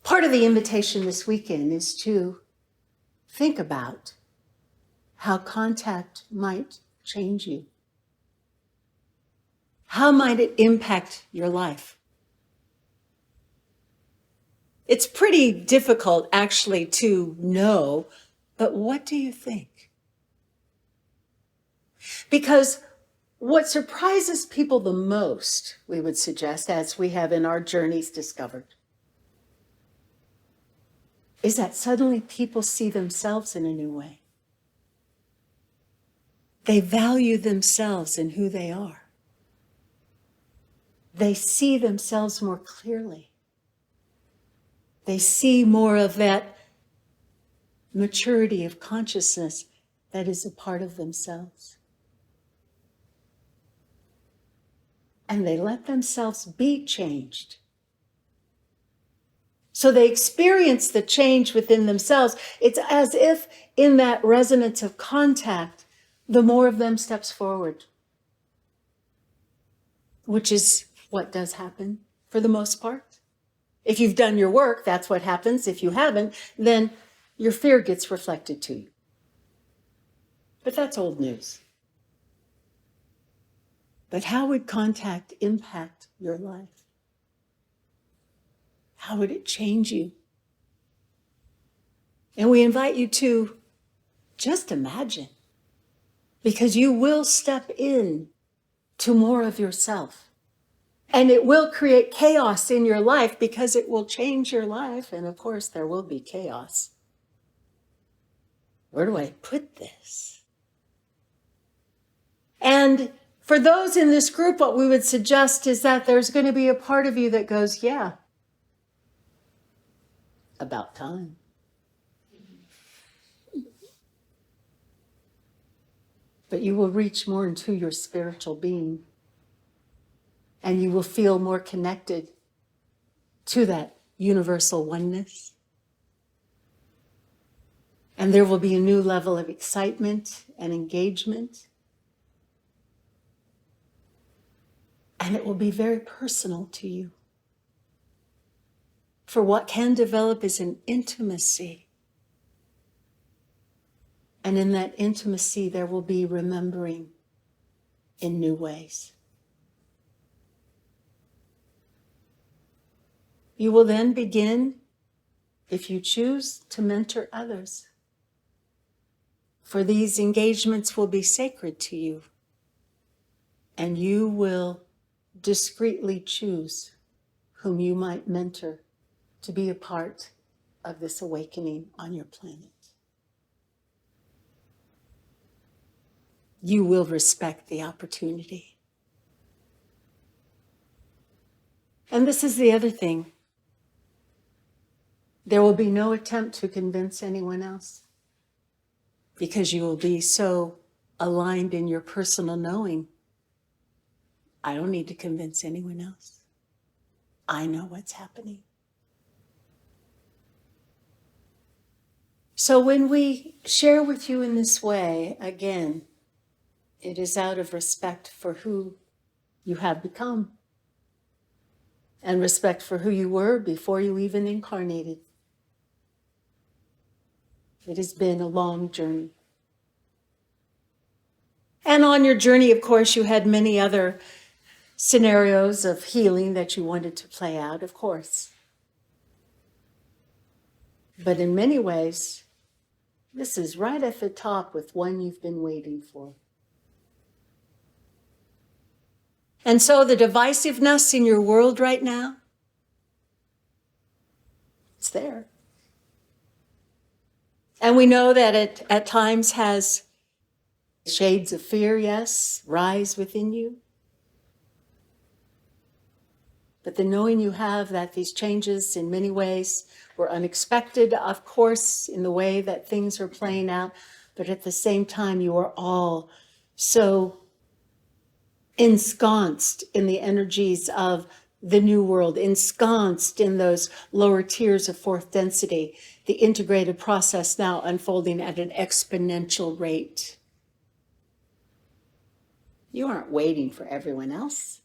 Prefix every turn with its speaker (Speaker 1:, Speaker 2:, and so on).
Speaker 1: Part of the invitation this weekend is to think about how contact might change you. How might it impact your life? It's pretty difficult actually to know, but what do you think? Because what surprises people the most, we would suggest, as we have in our journeys discovered, is that suddenly people see themselves in a new way. They value themselves and who they are. They see themselves more clearly. They see more of that maturity of consciousness that is a part of themselves. And they let themselves be changed. So they experience the change within themselves. It's as if in that resonance of contact, the more of them steps forward, which is what does happen for the most part. If you've done your work, that's what happens. If you haven't, then your fear gets reflected to you. But that's old news. But how would contact impact your life? How would it change you? And we invite you to just imagine, because you will step in to more of yourself. And it will create chaos in your life because it will change your life. And of course, there will be chaos. Where do I put this? And for those in this group, what we would suggest is that there's going to be a part of you that goes, yeah, about time. But you will reach more into your spiritual being, and you will feel more connected to that universal oneness. And there will be a new level of excitement and engagement. And it will be very personal to you. For what can develop is an intimacy. And in that intimacy, there will be remembering in new ways. You will then begin, if you choose, to mentor others. For these engagements will be sacred to you. And you will discreetly choose whom you might mentor to be a part of this awakening on your planet. You will respect the opportunity. And this is the other thing. There will be no attempt to convince anyone else, because you will be so aligned in your personal knowing. I don't need to convince anyone else. I know what's happening. So when we share with you in this way, again, it is out of respect for who you have become and respect for who you were before you even incarnated. It has been a long journey. And on your journey, of course, you had many other scenarios of healing that you wanted to play out, of course. But in many ways, this is right at the top with one you've been waiting for. And so the divisiveness in your world right now, it's there. And we know that it at times has shades of fear, yes, rise within you. But the knowing you have that these changes in many ways were unexpected, of course, in the way that things are playing out, but at the same time, you are all so ensconced in the energies of the new world, ensconced in those lower tiers of fourth density, the integrated process now unfolding at an exponential rate. You aren't waiting for everyone else.